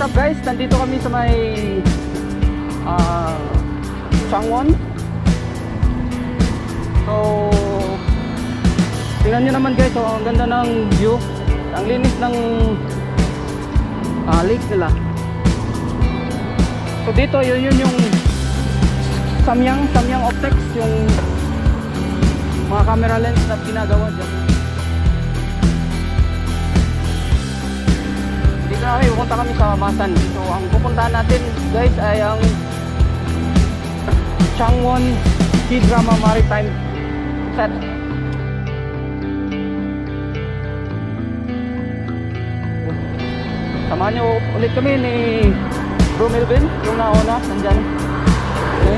What's up guys? Nandito kami sa may Changwon. So tingnan nyo naman guys, ang ganda ng view. Ang linis ng lake nila. So dito yun yung Samyang Optics, yung mga camera lens na ginagawa dyan. Dito na kami, pupunta kami sa Masan. So ang pupuntahan natin guys ay ang Changwon K-Drama Maritime Set. Samahan nyo ulit kami ni Bro Melvin, yung nauna, nandyan. Okay.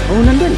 Oh, nandun.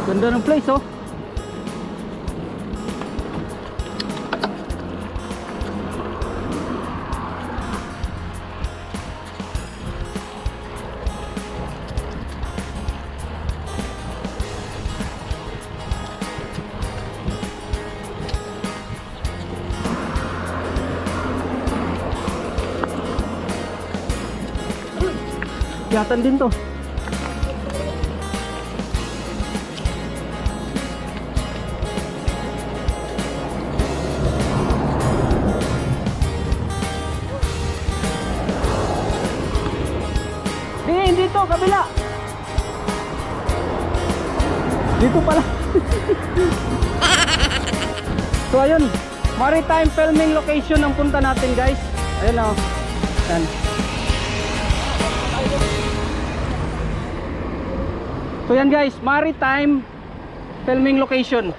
Ganda ng place, oh. Kiyatan din to. Dito, kabila. Dito pala. So ayun, maritime filming location ang punta natin guys. Ayun o. Yan. So yan guys, maritime filming location.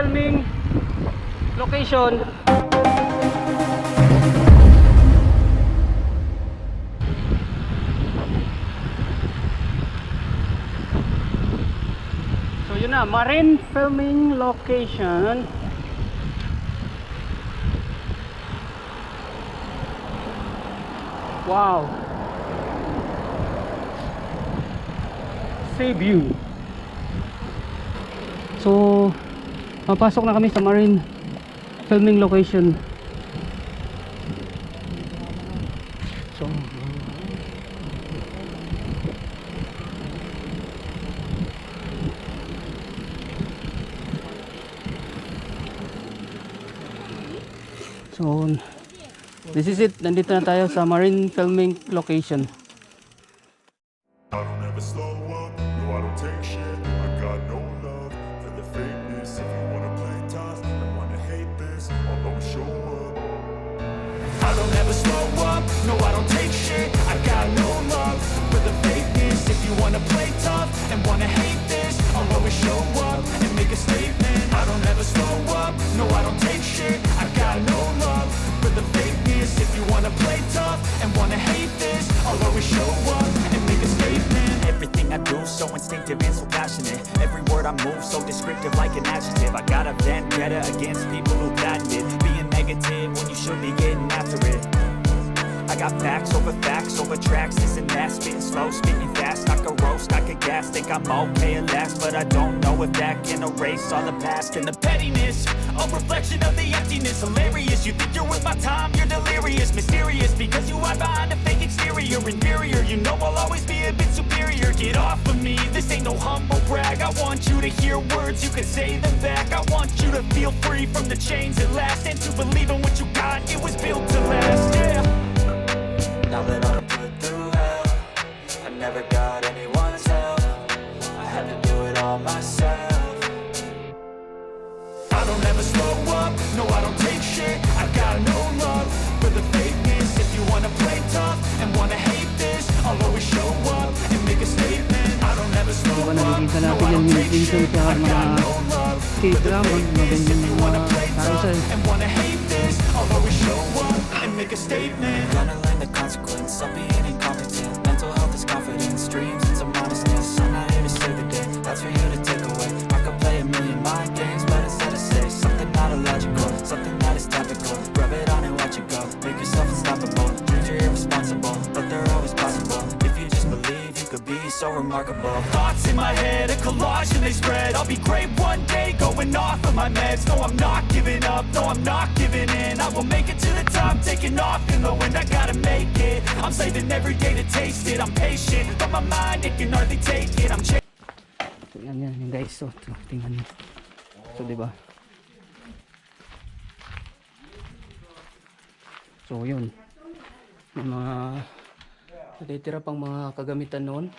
filming location. So yun na, marine filming location. Wow. Sea view. So papasok na kami sa marine filming location. So this is it. Nandito na tayo sa marine filming location. I don't ever slow up, no I don't take shit. I got no love for the fakeness. If you wanna play tough and wanna hate this, I'll always show up. I don't ever slow up, no I don't take shit. I got no love for the fakeness. If you wanna play tough and wanna hate this, I'll always show up and make a statement. I don't ever slow up, no I don't take shit. I got no love for the fakeness. If you wanna play tough and wanna hate this, I'll always show up and make a statement. Everything I do so instinctive and so passionate. Every word I move so descriptive like an adjective. I got a vendetta against people who patented being negative when you should be getting after it. I got facts over tracks, this and that. Spitting slow, spitting fast, I could roast, I could gas. Think I'm okay at last, but I don't know if that can erase all the past. And the pettiness, a reflection of the emptiness. Hilarious, you think you're worth my time, you're delirious. Mysterious, because you hide behind a fake exterior. Inferior, you know I'll always be a bit superior. Get off of me, this ain't no humble brag. I want you to hear words, you can say them back. I want you to feel free from the chains at last, and to believe in what you got, it was built to last, yeah. Now that I'm put through hell, I never got anyone's help. I had to do it all myself. I don't ever slow up, no I don't take shit. I got no love for the fakeness. If you wanna play tough and wanna hate this, I'll always show up and make a statement. I don't ever slow up, no I don't take shit. I got no love for the fakeness. If you wanna play tough and wanna hate this, I'll always show up and make a statement. Gonna learn the consequence of being incompetent. Mental health is confidence, dreams and some honestness. I'm not here to save the day, that's for you to take away. I could play a million mind games, but instead I say something not illogical, something that is topical. Rub it on and watch it go, make yourself unstoppable. Dreams are irresponsible, but they're always possible. If you just believe, you could be so remarkable. Thoughts in my head, a collage and they spread. I'll be great one day, going off of my meds. No, I'm not giving up, no, I'm not giving in. I will make it to the top, taking off in the wind. I gotta make it, I'm saving every day to taste it. I'm patient, but my mind, it can hardly take it. I'm chasing. So yan guys. So tingnan niyo. So di ba? So yun. May mga natitira pang mga kagamitan noon.